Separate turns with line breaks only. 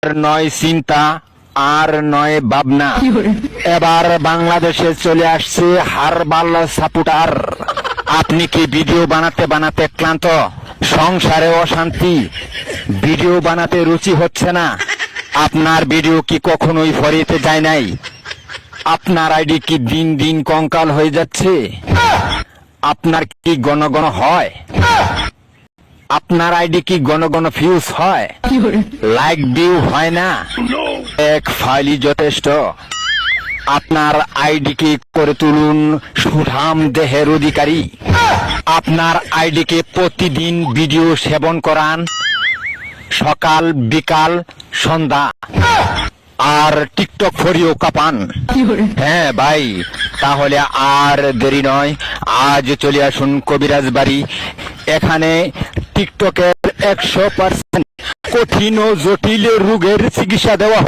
নয় চিন্তা আর নয় ভাবনা, এবার বাংলাদেশে চলে আসছে হারবাল সাপোর্টার। আপনি কি ভিডিও বানাতে বানাতে ক্লান্ত? সংসারে অশান্তি, ভিডিও বানাতে রুচি হচ্ছে না? আপনার ভিডিও কি কখনোই ফরিতে যায় নাই? আপনার আইডি কি দিন দিন কঙ্কাল হয়ে যাচ্ছে? আপনার কি ঘন ঘন হয়? আপনার আইডি কি ঘন ঘন ফিউজ হয়? লাইক ভিউ হয় না? এক ফাইলই যথেষ্ট। আপনার আইডিকে করে তুলুন সুঠাম দেহের অধিকারী। আপনার আইডিকে প্রতিদিন ভিডিও সেবন করান, সকাল বিকাল সন্ধ্যা, আর টিকটক ফরিও কাপান। হ্যাঁ ভাই, তাহলে আর দেরি নয়, আজ চলে আসুন কবিরাজ বাড়ি। এখানে টিকটকের 100% কঠিন ও জটিল রোগের চিকিৎসা দেওয়া হয়।